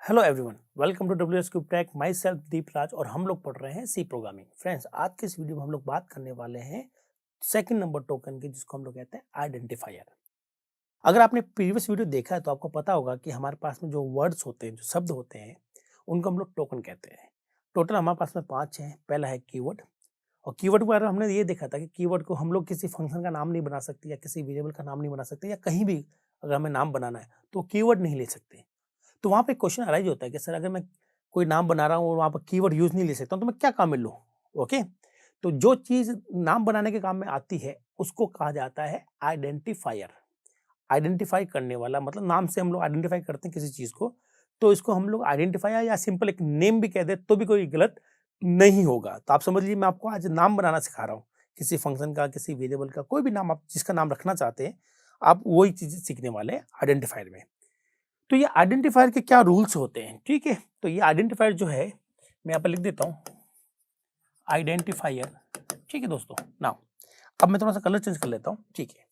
Hello everyone, welcome to W S cube tech. Myself Deep Raj और हम लोग पढ़ रहे हैं सी प्रोग्रामिंग। फ्रेंड्स, आज के इस वीडियो में हम लोग बात करने वाले हैं सेकंड नंबर टोकन की, जिसको हम लोग कहते हैं आइडेंटिफायर। अगर आपने प्रीवियस वीडियो देखा है तो आपको पता होगा कि हमारे पास में जो वर्ड्स होते हैं, जो शब्द होते हैं, उनको हम लोग टोकन कहते हैं। टोटल हमारे पास में 5 हैं। पहला है कीवर्ड, और कीवर्ड के बारे में हमने ये देखा था कि कीवर्ड को हम लोग किसी फंक्शन का नाम नहीं बना सकते, या किसी वेरिएबल का नाम नहीं बना सकते, या कहीं भी अगर हमें नाम बनाना है तो कीवर्ड नहीं ले सकते। तो वहाँ पे क्वेश्चन अराइज होता है कि सर, अगर मैं कोई नाम बना रहा हूँ और वहाँ पर कीवर्ड यूज़ नहीं ले सकता हूँ, तो मैं क्या काम में लूँ? ओके? तो जो चीज़ नाम बनाने के काम में आती है, उसको कहा जाता है आइडेंटिफायर। आइडेंटिफाई करने वाला, मतलब नाम से हम लोग आइडेंटिफाई करते हैं किसी चीज़ को, तो इसको हम लोग आइडेंटिफायर या सिंपल एक नेम भी कह दें तो भी कोई गलत नहीं होगा। तो आप समझ लीजिए, मैं आपको आज नाम बनाना सिखा रहा हूँ। किसी फंक्शन का, किसी वेरिएबल का, कोई भी नाम आप जिसका नाम रखना चाहते हैं, आप वही चीज़ सीखने वाले हैं आइडेंटिफायर में। तो ये आइडेंटिफायर के क्या रूल्स होते हैं, ठीक है? तो ये आइडेंटिफायर जो है, मैं यहाँ पर लिख देता हूँ आइडेंटिफायर, ठीक है दोस्तों। नाउ अब मैं थोड़ा सा कलर चेंज कर लेता हूँ, ठीक है?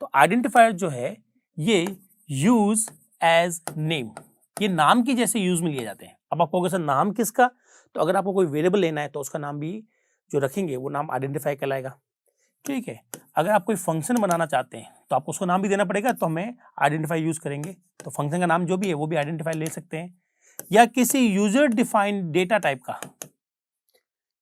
तो आइडेंटिफायर जो है, ये यूज एज नेम, ये नाम की जैसे यूज में लिए जाते हैं। अब आप कहोगे सर, नाम किसका? तो अगर आपको कोई वेरिएबल लेना है तो उसका नाम भी जो रखेंगे वो नाम आइडेंटिफाई कहलाएगा, ठीक है? अगर आप कोई फंक्शन बनाना चाहते हैं तो आपको उसको नाम भी देना पड़ेगा, तो हमें आइडेंटिफाई यूज करेंगे। तो फंक्शन का नाम जो भी है वो भी आइडेंटिफाई ले सकते हैं। या किसी यूजर डिफाइंड डेटा टाइप का,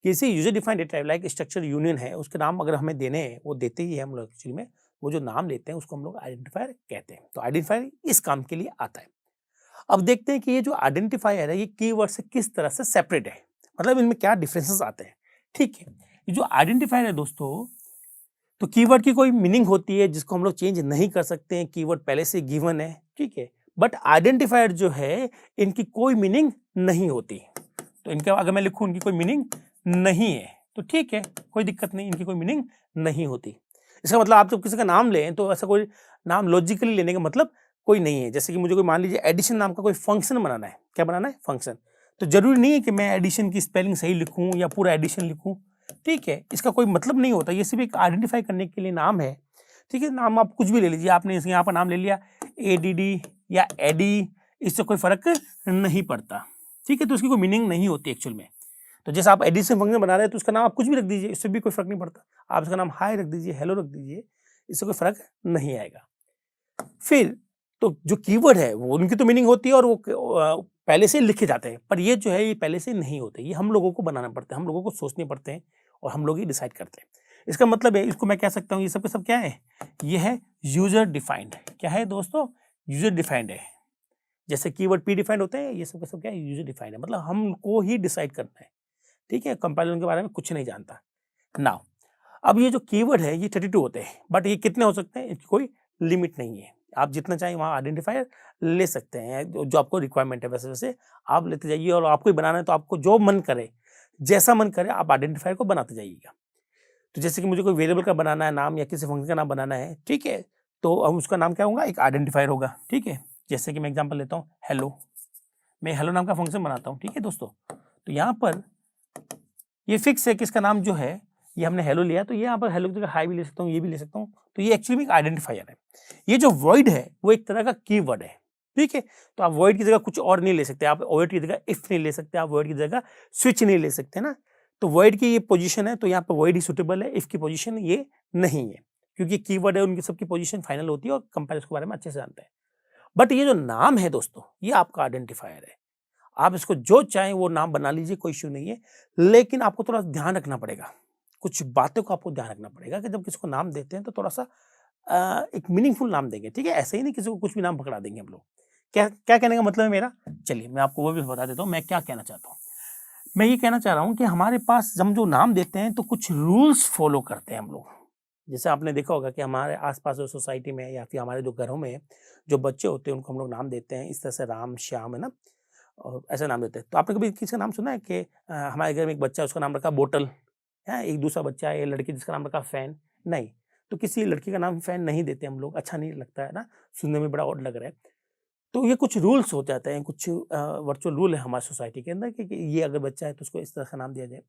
किसी user defined data type like structure union है, उसके नाम अगर हमें देने हैं, वो देते ही है हम लोग एक्चुअली में, वो जो नाम लेते हैं उसको हम लोग आइडेंटिफायर कहते हैं। तो आइडेंटिफायर इस काम के लिए आता है। अब देखते हैं कि ये जो आइडेंटिफायर है, ये कीवर्ड से किस तरह से सेपरेट है, मतलब इनमें क्या डिफरेंसेस आते हैं, ठीक है? ये जो आइडेंटिफायर है दोस्तों, तो कीवर्ड की कोई मीनिंग होती है जिसको हम लोग चेंज नहीं कर सकते हैं, कीवर्ड पहले से गिवन है, ठीक है? बट आइडेंटिफायर जो है, इनकी कोई मीनिंग नहीं होती। तो इनके अगर मैं लिखूं इनकी कोई मीनिंग नहीं है, तो ठीक है, कोई दिक्कत नहीं, इनकी कोई मीनिंग नहीं होती। इसका मतलब आप जब किसी का नाम लें तो ऐसा कोई नाम लॉजिकली लेने का मतलब कोई नहीं है। जैसे कि मुझे कोई मान लीजिए एडिशन नाम का कोई फंक्शन बनाना है, क्या बनाना है? फंक्शन। तो जरूरी नहीं है कि मैं एडिशन की स्पेलिंग सही लिखूं या पूरा एडिशन लिखूं, ठीक है? इसका कोई मतलब नहीं होता, ये सिर्फ एक आइडेंटिफाई करने के लिए नाम है, ठीक है? नाम आप कुछ भी ले लीजिए, आपने यहाँ पर नाम ले लिया ADD या एडी, इससे कोई फर्क नहीं पड़ता, ठीक है? तो उसकी कोई मीनिंग नहीं होती एक्चुअल में। तो जैसे आप एडिशन फंक्शन बना रहे हैं तो उसका नाम आप कुछ भी रख दीजिए, इससे भी कोई फर्क नहीं पड़ता। आप इसका नाम हाय रख दीजिए, हेलो रख दीजिए, इससे कोई फर्क नहीं आएगा। फिर तो जो कीवर्ड है वो उनकी तो मीनिंग होती है, और वो पहले से लिखे जाते हैं, पर ये जो है ये पहले से नहीं होते, ये हम लोगों को बनाना पड़ता है, हम लोगों को सोचने पड़ते हैं, और हम लोग ही डिसाइड करते हैं। इसका मतलब है, इसको मैं कह सकता हूँ, ये सब के सब क्या है? ये है यूजर डिफाइंड। क्या है दोस्तों? यूजर डिफाइंड है। जैसे कीवर्ड प्री डिफाइंड होते हैं, ये सब के सब क्या है? यूजर डिफाइंड है, मतलब हमको ही डिसाइड करना है, ठीक है? कंपाइलर के बारे में कुछ नहीं जानता। नाउ अब ये जो कीवर्ड है, ये 32 होते हैं, बट ये कितने हो सकते हैं, इसकी कोई लिमिट नहीं है। आप जितना चाहें वहाँ आइडेंटिफायर ले सकते हैं, जो आपको रिक्वायरमेंट है वैसे वैसे आप लेते जाइए, और आपको ही बनाना है तो आपको जो मन करे, जैसा मन करे, आप आइडेंटिफायर को बनाते जाइएगा। तो जैसे कि मुझे कोई वेरिएबल का बनाना है नाम, या किसी फंक्शन का नाम बनाना है, ठीक है? तो हम उसका नाम क्या होगा? एक आइडेंटिफायर होगा, ठीक है? जैसे कि मैं एग्जाम्पल लेता हूँ, हेलो। मैं हेलो नाम का फंक्शन बनाता हूँ, ठीक है दोस्तों? तो यहाँ पर ये फिक्स है कि इसका नाम जो है, ये हमने हेलो लिया, तो ये यहाँ पर हेलो की जगह हाई भी ले सकता हूँ, ये भी ले सकता हूँ। तो ये एक्चुअली एक आइडेंटिफायर है। ये जो वॉइड है वो एक तरह का कीवर्ड है, ठीक है? तो आप वॉइड की जगह कुछ और नहीं ले सकते, आप वॉइड की जगह इफ नहीं ले सकते, आप वॉइड की जगह स्विच नहीं ले सकते ना। तो वॉइड की ये पोजीशन है, तो यहाँ पर वॉइड ही सुटेबल है, इफ की पोजीशन ये नहीं है, क्योंकि कीवर्ड है, उनकी सबकी पोजीशन फाइनल होती है, और कंपाइलर के बारे में अच्छे से जानते हैं। बट ये जो नाम है दोस्तों, ये आपका आइडेंटिफायर है। आप इसको जो चाहें वो नाम बना लीजिए, कोई इश्यू नहीं है। लेकिन आपको थोड़ा ध्यान रखना पड़ेगा, कुछ बातों का आपको ध्यान रखना पड़ेगा कि जब किसी को नाम देते हैं तो थोड़ा सा एक मीनिंगफुल नाम देंगे, ठीक है? ऐसे ही नहीं किसी को कुछ भी नाम पकड़ा देंगे हम लोग। क्या क्या कहने का मतलब है मेरा? चलिए मैं आपको वो भी बता देता हूँ मैं क्या कहना चाहता हूँ। मैं ये कहना चाह रहा हूँ कि हमारे पास हम जो नाम देते हैं तो कुछ रूल्स फॉलो करते हैं हम लोग। जैसे आपने देखा होगा कि हमारे आसपास जो सोसाइटी में, या फिर हमारे जो घरों में जो बच्चे होते हैं, उनको हम लोग नाम देते हैं इस तरह से, राम, श्याम, है ना, और ऐसा नाम देते हैं। तो आपने कभी किसी का नाम सुना है कि हमारे घर में एक बच्चा है, उसका नाम रखा बोतल, है? एक दूसरा बच्चा है, लड़की, जिसका नाम रखा फैन? नहीं। तो किसी लड़की का नाम फैन नहीं देते हम लोग, अच्छा नहीं लगता है ना, सुनने में बड़ा ऑड लग रहा है। तो ये कुछ रूल्स हो जाते हैं, कुछ वर्चुअल रूल है हमारी सोसाइटी के अंदर कि ये अगर बच्चा है तो उसको इस तरह का नाम दिया जाए।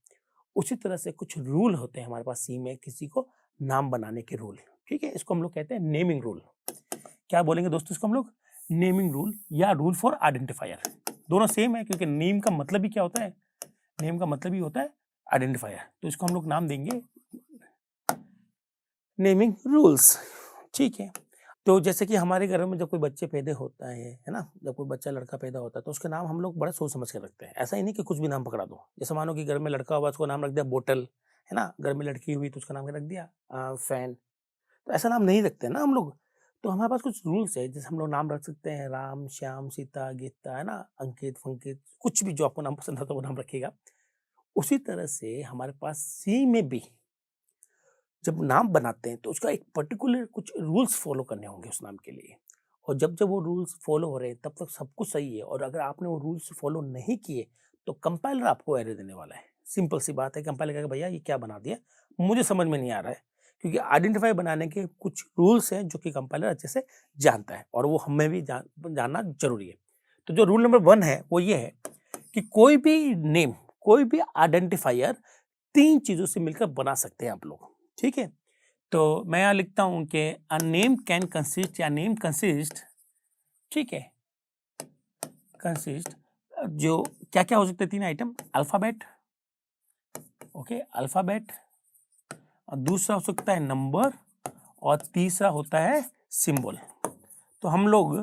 उसी तरह से कुछ रूल होते हैं हमारे पास सी में, किसी को नाम बनाने के रूल, ठीक है? इसको हम लोग कहते हैं नेमिंग रूल। क्या बोलेंगे दोस्तों इसको हम लोग? नेमिंग रूल, या रूल फॉर आइडेंटिफायर। दोनों सेम है, क्योंकि नेम का मतलब ही क्या होता है, नेम का मतलब ही होता है आइडेंटिफायर। तो इसको हम लोग नाम देंगे नेमिंग रूल्स, ठीक है। तो जैसे कि हमारे घर में जब कोई बच्चे पैदा होता है ना, जब कोई बच्चा लड़का पैदा होता है तो उसका नाम हम लोग बड़ा सोच समझ कर रखते हैं। ऐसा ही नहीं कि कुछ भी नाम पकड़ा दो। जैसे मानो कि घर में लड़का हुआ, उसको नाम रख दिया बोतल, है ना, घर में लड़की हुई तो उसका नाम रख दिया फैन। तो ऐसा नाम नहीं रखते ना हम लोग। तो हमारे पास कुछ रूल्स है, जैसे हम लोग नाम रख सकते हैं राम, श्याम, सीता, गीता, है ना, अंकित, फंकित, कुछ भी जो आपको नाम पसंद आता है वो नाम रखिएगा। उसी तरह से हमारे पास सी में भी जब नाम बनाते हैं तो उसका एक पर्टिकुलर कुछ रूल्स फॉलो करने होंगे उस नाम के लिए। और जब जब वो रूल्स फॉलो हो रहे हैं तब तक सब कुछ सही है, और अगर आपने वो रूल्स फॉलो नहीं किए तो कंपाइलर आपको एरर देने वाला है। सिंपल सी बात है, कंपाइलर कहेगा भैया ये क्या बना दिया, मुझे समझ में नहीं आ रहा है। क्योंकि आइडेंटिफाई बनाने के कुछ रूल्स हैं जो कि कंपाइलर अच्छे से जानता है, और वो हमें भी जानना जरूरी है। तो जो रूल नंबर 1 है वो ये है कि कोई भी नेम, कोई भी आइडेंटिफायर 3 चीजों से मिलकर बना सकते हैं आप लोग, ठीक है। तो मैं यहाँ लिखता हूं कि अ नेम कैन कंसिस्ट, या नेम कंसिस्ट, ठीक है, कंसिस्ट, जो क्या क्या हो सकते हैं 3 आइटम, अल्फाबेट, ओके, अल्फाबेट, और दूसरा हो सकता है नंबर, और तीसरा होता है सिंबल। तो हम लोग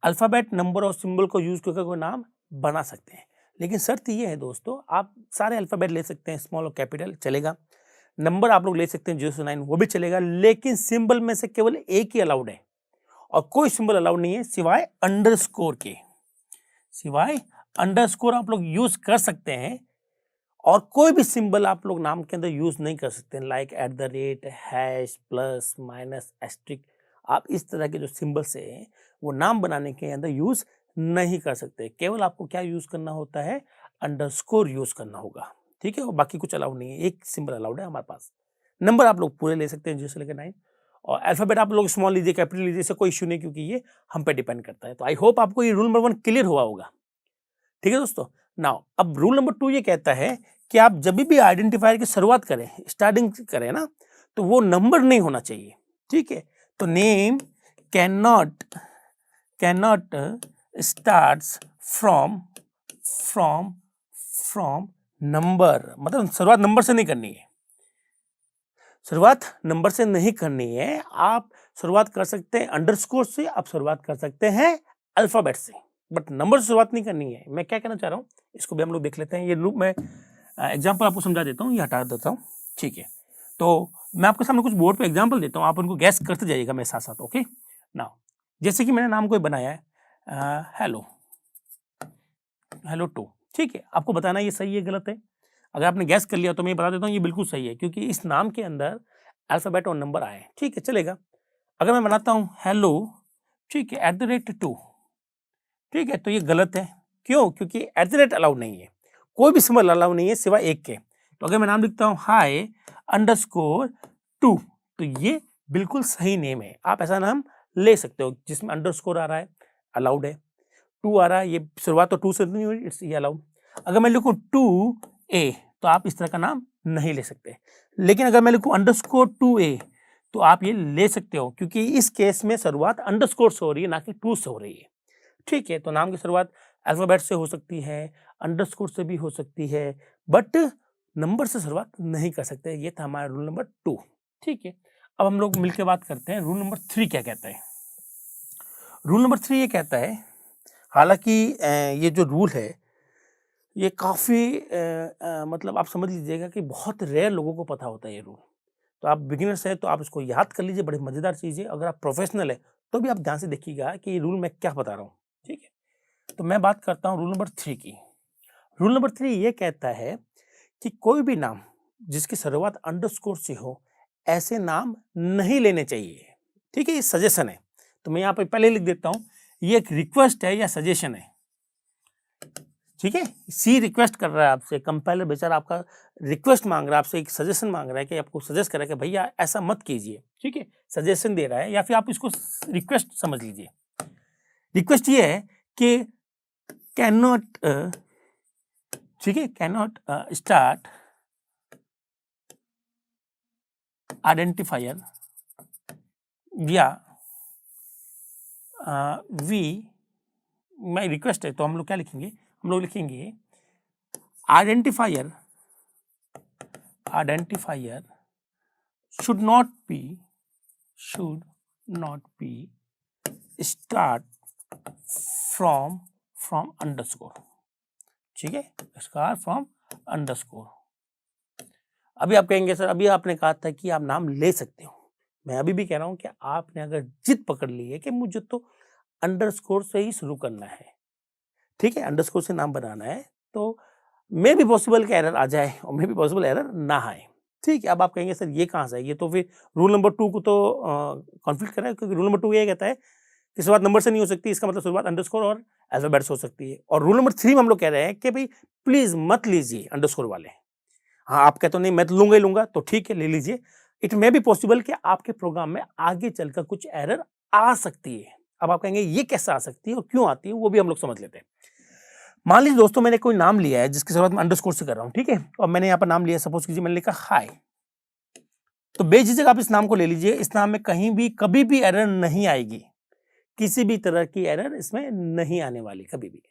अल्फाबेट, नंबर और सिंबल को यूज करके कोई नाम बना सकते हैं। लेकिन शर्त ये है दोस्तों, आप सारे अल्फाबेट ले सकते हैं, स्मॉल और कैपिटल चलेगा। नंबर आप लोग ले सकते हैं 0 से 9, वो भी चलेगा। लेकिन सिंबल में से केवल एक ही अलाउड है, और कोई सिंबल अलाउड नहीं है सिवाय अंडरस्कोर के। सिवाय अंडरस्कोर आप लोग यूज कर सकते हैं, और कोई भी सिंबल आप लोग नाम के अंदर यूज नहीं कर सकते, like @ hash, plus, minus, asterisk. आप इस तरह के जो सिंबल्स हैं वो नाम बनाने के अंदर यूज नहीं कर सकते। केवल आपको क्या यूज करना होता है, अंडरस्कोर यूज करना होगा, ठीक है। और बाकी कुछ अलाउड नहीं है, एक सिंबल अलाउड है हमारे पास। नंबर आप लोग पूरे ले सकते हैं 0 से लेकर 9, और अल्फाबेट आप लोग स्मॉल लीजिए, कैपिटल लीजिए, इससे कोई इश्यू नहीं, क्योंकि ये हम पे डिपेंड करता है। तो आई होप आपको ये रूल नंबर 1 क्लियर हुआ होगा, ठीक है दोस्तों। नाउ अब रूल नंबर 2 ये कहता है कि आप जब भी आइडेंटिफायर की शुरुआत करें, स्टार्टिंग करें ना, तो वो नंबर नहीं होना चाहिए, ठीक है। तो name can not starts from from number, मतलब शुरुआत नंबर से नहीं करनी है। शुरुआत नंबर से नहीं करनी है, आप शुरुआत कर सकते हैं अंडरस्कोर से, आप शुरुआत कर सकते हैं अल्फाबेट से, बट नंबर से शुरुआत नहीं करनी है। मैं क्या कहना चाह रहा हूँ इसको भी हम लोग देख लेते हैं। ये रूप मैं एग्जाम्पल आपको समझा देता हूँ, ये हटा देता हूँ, ठीक है। तो मैं आपके सामने कुछ बोर्ड पे एग्जाम्पल देता हूँ, आप उनको गैस करते जाइएगा मेरे साथ साथ, ओके। नाउ जैसे कि मैंने नाम कोई बनाया है हेलो 2, ठीक है। आपको बताना ये सही है गलत है। अगर आपने गैस कर लिया तो मैं बता देता हूँ ये बिल्कुल सही है, क्योंकि इस नाम के अंदर अल्फाबेट और नंबर आए, ठीक है, चलेगा। अगर मैं बनाता हूँ हेलो, ठीक है, @2, ठीक है, तो ये गलत है। क्यों? क्योंकि @ अलाउड नहीं है, कोई भी सिंबल अलाउड नहीं है सिवाय एक के। तो अगर मैं नाम लिखता हूँ hi_2, तो ये बिल्कुल सही नेम है। आप ऐसा नाम ले सकते हो जिसमें अंडरस्कोर आ रहा है, अलाउड है। 2 आ रहा है, ये शुरुआत तो 2 से नहीं हुई, इट्स ये अलाउड। अगर मैं लिखूँ 2a, तो आप इस तरह का नाम नहीं ले सकते। लेकिन अगर मैं लिखूँ _2a, तो आप ये ले सकते हो, क्योंकि इस केस में शुरुआत अंडरस्कोर से हो रही है, ना कि 2 से हो रही है, ठीक है। तो नाम की शुरुआत अल्फाबेट से हो सकती है, अंडरस्कोर से भी हो सकती है, बट नंबर से शुरुआत नहीं कर सकते। ये था हमारा रूल नंबर 2, ठीक है। अब हम लोग मिलकर बात करते हैं रूल नंबर 3 क्या कहता है। रूल नंबर 3 ये कहता है, हालांकि ये जो रूल है ये काफ़ी मतलब आप समझ लीजिएगा कि बहुत रेयर लोगों को पता होता है ये रूल। तो आप बिगिनर्स हैं तो आप इसको याद कर लीजिए, बड़ी मज़ेदार चीज़ है। अगर आप प्रोफेशनल है तो भी आप ध्यान से देखिएगा कि ये रूल मैं क्या बता रहा हूँ, ठीक है। तो मैं बात करता हूँ रूल नंबर 3 की। रूल नंबर 3 ये कहता है कि कोई भी नाम जिसकी शुरुआत अंडरस्कोर से हो, ऐसे नाम नहीं लेने चाहिए, ठीक है। ये सजेशन है, तो मैं यहाँ पे पहले लिख देता हूँ, ये एक रिक्वेस्ट है या सजेशन है, ठीक है। सी रिक्वेस्ट कर रहा है आपसे, कंपाइलर बेचारा आपका रिक्वेस्ट मांग रहा है आपसे, एक सजेशन मांग रहा है कि आपको सजेस्ट कर रहा है कि भैया ऐसा मत कीजिए, ठीक है। सजेशन दे रहा है, या फिर आप इसको रिक्वेस्ट समझ लीजिए। रिक्वेस्ट ये है कि कैन नॉट, ठीक है, कैन नॉट स्टार्ट आइडेंटिफायर या वी मैं रिक्वेस्ट है तो हम लोग क्या लिखेंगे, हम लोग लिखेंगे identifier should not be start from underscore, ठीक है, start from underscore। अभी आप कहेंगे सर अभी आपने कहा था कि आप नाम ले सकते हो, मैं अभी भी कह रहा हूं कि आपने अगर जिद पकड़ ली है कि मुझे तो अंडरस्कोर से ही शुरू करना है, ठीक है, अंडरस्कोर से नाम बनाना है, तो मे भी पॉसिबल कि एरर आ जाए और मे भी पॉसिबल एरर ना आए, ठीक है। अब आप कहेंगे सर ये कहाँ से है, ये तो फिर रूल नंबर 2 को तो कॉन्फ्लिक्ट कर रहा है, क्योंकि रूल नंबर 2 ये कहता है कि शुरुआत नंबर से नहीं हो सकती, इसका मतलब शुरुआत अंडरस्कोर और अल्फाबेट से हो सकती है। और रूल नंबर 3 में हम लोग कह रहे हैं कि भाई प्लीज मत लीजिए अंडरस्कोर वाले। हाँ, आप कहते हो नहीं मैं तो लूंगा ही लूंगा, तो ठीक है ले लीजिए। इट मे बी पॉसिबल कि आपके प्रोग्राम में आगे चलकर कुछ एरर आ सकती है। अब आप कहेंगे ये कैसे आ सकती है और क्यों आती है, वो भी हम लोग समझ लेते हैं। मान लीजिए दोस्तों मैंने कोई नाम लिया है जिसकी शुरुआत में अंडरस्कोर से कर रहा हूं, ठीक है, और मैंने यहाँ पर नाम लिया, सपोज कीजिए मैंने लिखा हाय, तो बेझिझक आप इस नाम को ले लीजिए। इस नाम में कहीं भी कभी भी एरर नहीं आएगी, किसी भी तरह की एरर इसमें नहीं आने वाली कभी भी,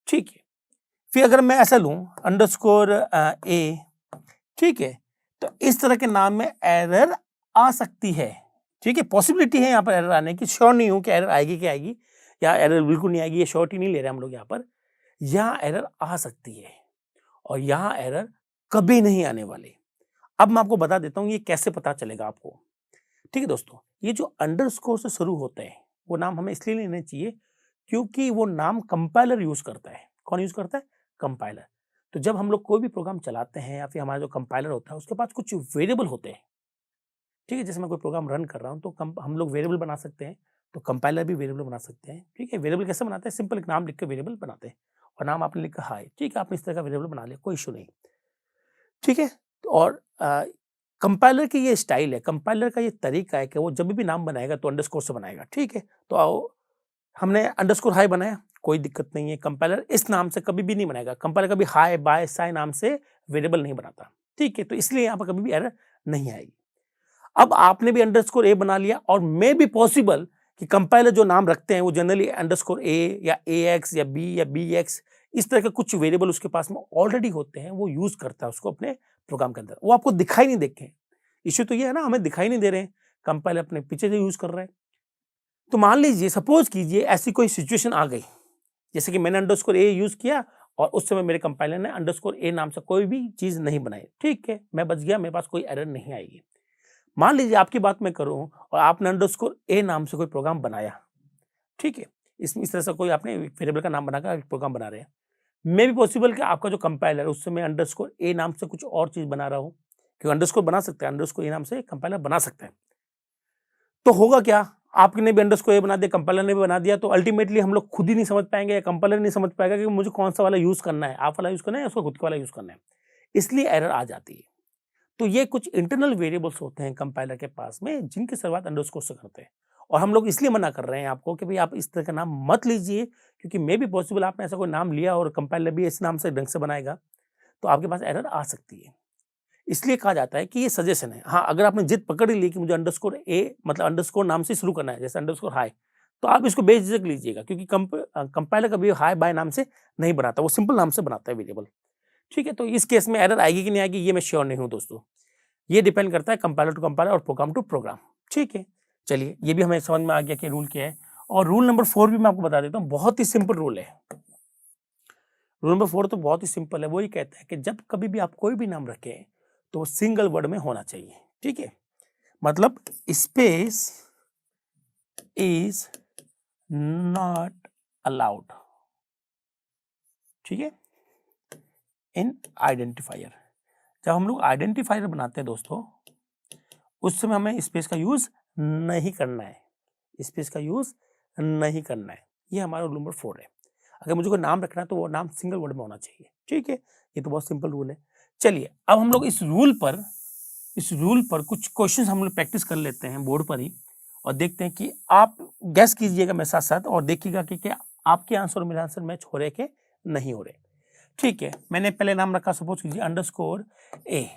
ठीक है। फिर अगर मैं ऐसा लूं अंडरस्कोर ए, ठीक है, तो इस तरह के नाम में एरर आ सकती है, ठीक है, पॉसिबिलिटी है यहाँ पर एरर आने की। श्योर नहीं हूं कि एरर आएगी क्या आएगी, या एरर बिल्कुल नहीं आएगी, ये श्योरिटी नहीं ले रहे हम लोग यहाँ पर। यहाँ एरर आ सकती है और यहाँ एरर कभी नहीं आने वाली। अब मैं आपको बता देता हूँ ये कैसे पता चलेगा आपको, ठीक है दोस्तों। ये जो अंडरस्कोर से शुरू होते हैं वो नाम हमें इसलिए लेने चाहिए क्योंकि वो नाम कंपाइलर यूज करता है। कौन यूज करता है? कंपाइलर। तो जब हम लोग कोई भी प्रोग्राम चलाते हैं या फिर हमारा जो कंपाइलर होता है उसके पास कुछ वेरिएबल होते हैं, ठीक है। जैसे मैं कोई प्रोग्राम रन कर रहा हूँ तो हम लोग वेरिएबल बना सकते हैं, तो कंपाइलर भी वेरिएबल बना सकते हैं, ठीक है। वेरिएबल कैसे बनाते हैं? सिंपल एक नाम लिख के वेरिएबल बनाते हैं, और नाम आपने लिखा हाय, ठीक है, आपने इस तरह का वेरिएबल बना लिया, कोई इशू नहीं, ठीक है। और कंपाइलर की ये स्टाइल है, कंपाइलर का ये तरीका है कि वो जब भी नाम बनाएगा तो अंडरस्कोर से बनाएगा, ठीक है। तो आओ हमने अंडरस्कोर हाई बनाया, कोई दिक्कत नहीं है। कंपाइलर इस नाम से कभी भी नहीं बनाएगा, कंपाइलर कभी हाई बाय साई नाम से वेरिएबल नहीं बनाता, ठीक है। तो इसलिए यहाँ पर कभी भी एरर नहीं आएगी। अब आपने भी अंडरस्कोर ए बना लिया, और मे बी पॉसिबल कि कंपाइलर जो नाम रखते हैं वो जनरली अंडरस्कोर ए या AX या B या BX इस तरह के कुछ वेरिएबल उसके पास में ऑलरेडी होते हैं, वो यूज करता है उसको अपने प्रोग्राम के अंदर। वो आपको दिखाई नहीं देखे, इश्यू तो ये है ना, हमें दिखाई नहीं दे रहे हैं, कंपाइलर अपने पीछे से यूज कर रहे हैं। तो मान लीजिए सपोज कीजिए ऐसी कोई सिचुएशन आ गई, जैसे कि मैंने अंडरस्कोर ए यूज किया और उस समय मेरे कंपाइलर ने अंडरस्कोर ए नाम से कोई भी चीज नहीं बनाई, ठीक है, मैं बच गया, मेरे पास कोई एरर नहीं आएगी। मान लीजिए आपकी बात मैं करूं और आपने अंडरस्कोर ए नाम से कोई प्रोग्राम बनाया, ठीक है, इस तरह से कोई आपने वेरिएबल का नाम बनाकर प्रोग्राम बना रहे हैं। मे भी पॉसिबल कि आपका जो कंपाइलर उस समय अंडरस्कोर ए नाम से कुछ और चीज बना रहा हो, क्योंकि अंडरस्कोर बना सकते हैं, अंडरस्कोर ए नाम से कंपाइलर बना सकते हैं। तो होगा क्या, आपने भी अंडरस्कोर ए बना दिया, कंपाइलर ने भी बना दिया, तो अल्टीमेटली हम लोग खुद ही नहीं समझ पाएंगे या कंपाइलर नहीं समझ पाएगा कि मुझे कौन सा वाला यूज करना है, आप वाला यूज करना है या उसको खुद वाला यूज करना है, इसलिए एरर आ जाती है। तो ये कुछ इंटरनल वेरिएबल्स होते हैं कंपाइलर के पास में जिनकी शुरुआत अंडरस्कोर से करते हैं, और हम लोग इसलिए मना कर रहे हैं आपको कि भाई आप इस तरह का नाम मत लीजिए, क्योंकि मे भी पॉसिबल आपने ऐसा कोई नाम लिया और कंपाइलर भी इस नाम से ढंग से बनाएगा तो आपके पास एरर आ सकती है। इसलिए कहा जाता है कि ये सजेशन है। हाँ, अगर आपने जिद पकड़ ली कि मुझे अंडरस्कोर ए मतलब अंडरस्कोर नाम से शुरू करना है, जैसे अंडरस्कोर हाई, तो आप इसको बेझिझक लीजिएगा, क्योंकि कंपाइलर कभी हाई बाय नाम से नहीं बनाता, वो सिंपल नाम से बनाता है वेरिएबल, ठीक है। तो इस केस में एरर आएगी कि नहीं आएगी ये मैं श्योर नहीं हूँ दोस्तों, ये डिपेंड करता है कंपाइलर टू कंपाइलर और प्रोग्राम टू प्रोग्राम, ठीक है। चलिए ये भी हमें समझ में आ गया कि रूल क्या है। और रूल नंबर 4 भी मैं आपको बता देता हूँ, बहुत ही सिंपल रूल है। रूल नंबर 4 तो बहुत ही सिंपल है, वो ही कहता है कि जब कभी भी आप कोई भी नाम रखें तो सिंगल वर्ड में होना चाहिए, ठीक है। मतलब स्पेस इज नॉट अलाउड, ठीक है, इन आइडेंटिफायर। जब हम लोग आइडेंटिफायर बनाते हैं दोस्तों, उस समय हमें स्पेस का यूज नहीं करना है, स्पेस का यूज नहीं करना है। ये हमारा रूल नंबर 4 है। अगर मुझे कोई नाम रखना है तो वो नाम सिंगल वर्ड में होना चाहिए, ठीक है। ये तो बहुत सिंपल रूल है। चलिए अब हम लोग इस रूल पर कुछ क्वेश्चंस हम लोग प्रैक्टिस कर लेते हैं बोर्ड पर ही, और देखते हैं कि आप गैस कीजिएगा मेरे साथ साथ और देखिएगा कि क्या आपके आंसर और मेरे आंसर मैच हो रहे कि नहीं हो रहे, ठीक है। मैंने पहले नाम रखा, सपोज कीजिए अंडरस्कोर ए,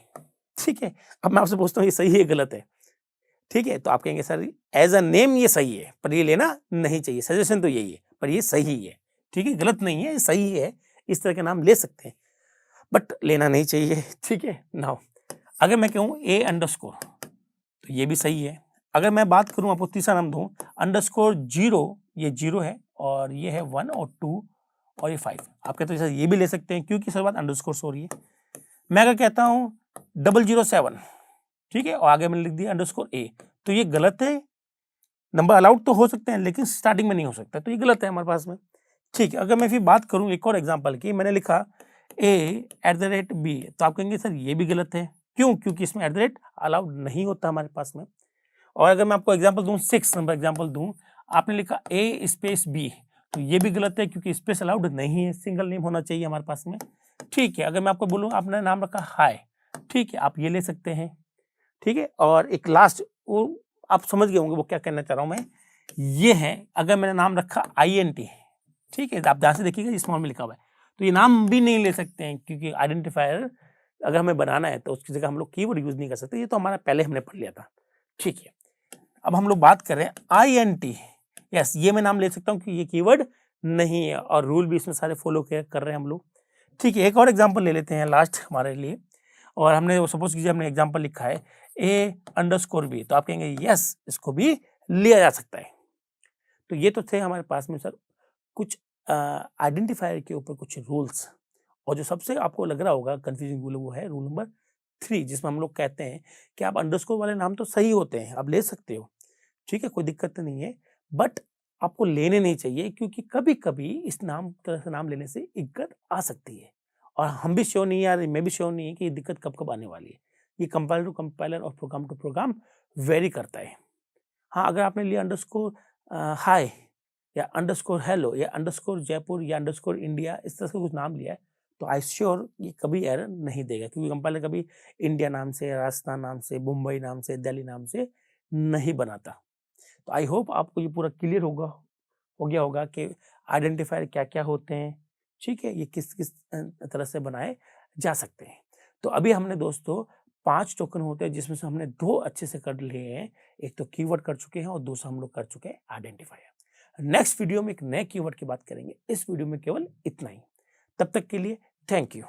ठीक है। अब मैं आपसे पूछता हूँ ये सही है गलत है, ठीक है। तो आप कहेंगे सर एज अ नेम ये सही है पर ये लेना नहीं चाहिए, सजेशन तो यही है पर ये सही है, ठीक है, गलत नहीं है, सही है, इस तरह के नाम ले सकते हैं, बट लेना नहीं चाहिए। ठीक है, नाउ अगर मैं कहूँ A_, तो ये भी सही है। अगर मैं बात करूँ, आपको तीसरा नाम दूँ _0, ये 0 है और ये है 1 और 2 और ये 5। आप कहते हो ये भी ले सकते हैं क्योंकि शुरुआत अंडरस्कोर से हो रही है। मैं अगर कहता हूँ 007, ठीक है, और आगे मैंने लिख दिया _A, तो ये गलत है। नंबर अलाउड तो हो सकते हैं लेकिन स्टार्टिंग में नहीं हो सकता, तो ये गलत है हमारे पास में। ठीक है, अगर मैं फिर बात करूँ एक और एग्जांपल की, मैंने लिखा A@B, तो आप कहेंगे सर ये भी गलत है। क्यों? क्योंकि इसमें @ अलाउड नहीं होता हमारे पास में। और अगर मैं आपको एग्जांपल दूं, 6 नंबर एग्जांपल दूं, आपने लिखा A_B, तो ये भी गलत है क्योंकि स्पेस अलाउड नहीं है, सिंगल नेम होना चाहिए हमारे पास में। ठीक है, अगर मैं आपको बोलूं आपने नाम रखा हाय, ठीक है, आप ये ले सकते हैं। ठीक है, और एक लास्ट, वो आप समझ गए होंगे वो क्या कहना चाह रहा हूं मैं, ये है अगर मैंने नाम रखा INT, ठीक है, आप ध्यान से देखिएगा स्मॉल में लिखा हुआ है, तो ये नाम भी नहीं ले सकते हैं क्योंकि आइडेंटिफायर अगर हमें बनाना है तो उसकी जगह हम लोग कीवर्ड यूज नहीं कर सकते, ये तो हमारा पहले हमने पढ़ लिया था। ठीक है, अब हम लोग बात कर रहे हैं INT, यस, ये मैं नाम ले सकता हूँ क्योंकि ये कीवर्ड नहीं है और रूल भी इसमें सारे फॉलो कर रहे हैं हम लोग। ठीक है, एक और एग्जांपल ले लेते हैं लास्ट हमारे लिए, और हमने सपोज कीजिए हमने एग्जांपल लिखा है A_B, तो आप कहेंगे यस, इसको भी लिया जा सकता है। तो ये तो थे हमारे पास में सर कुछ आइडेंटिफायर के ऊपर कुछ रूल्स, और जो सबसे आपको लग रहा होगा कंफ्यूजिंग रूल, वो है रूल नंबर 3, जिसमें हम लोग कहते हैं कि आप अंडरस्कोर वाले नाम तो सही होते हैं, आप ले सकते हो, ठीक है, कोई दिक्कत नहीं है, बट आपको लेने नहीं चाहिए क्योंकि कभी-कभी इस तरह से नाम लेने से दिक्कत आ सकती है, और हम भी श्योर नहीं है यार, मैं भी श्योर नहीं है कि ये दिक्कत कब-कब आने वाली है। ये कंपाइलर टू कंपाइलर और प्रोग्राम टू प्रोग्राम वेरी करता है। हाँ, अगर आपने लिया अंडरस्कोर हाय या अंडरस्कोर हेलो या अंडरस्कोर जयपुर या अंडरस्कोर इंडिया, इस तरह से कुछ नाम लिया है, तो आई श्योर ये कभी एरर नहीं देगा क्योंकि कंपाइलर कभी इंडिया नाम से, राजस्थान नाम से, मुंबई नाम से, दिल्ली नाम से नहीं बनाता। तो आई होप आपको ये पूरा क्लियर हो गया होगा कि आइडेंटिफायर क्या-क्या होते हैं, ठीक है? ये किस-किस तरह से बनाए जा सकते हैं। तो अभी हमने दोस्तों 5 टोकन होते हैं जिसमें से हमने 2 अच्छे से कर लिए हैं। एक तो कीवर्ड कर चुके हैं और दूसरा हम लोग कर चुके हैं आइडेंटिफायर। नेक्स्ट वीडियो में एक नए कीवर्ड की बात करेंगे। इस वीडियो में केवल इतना ही। तब तक के लिए थैंक यू।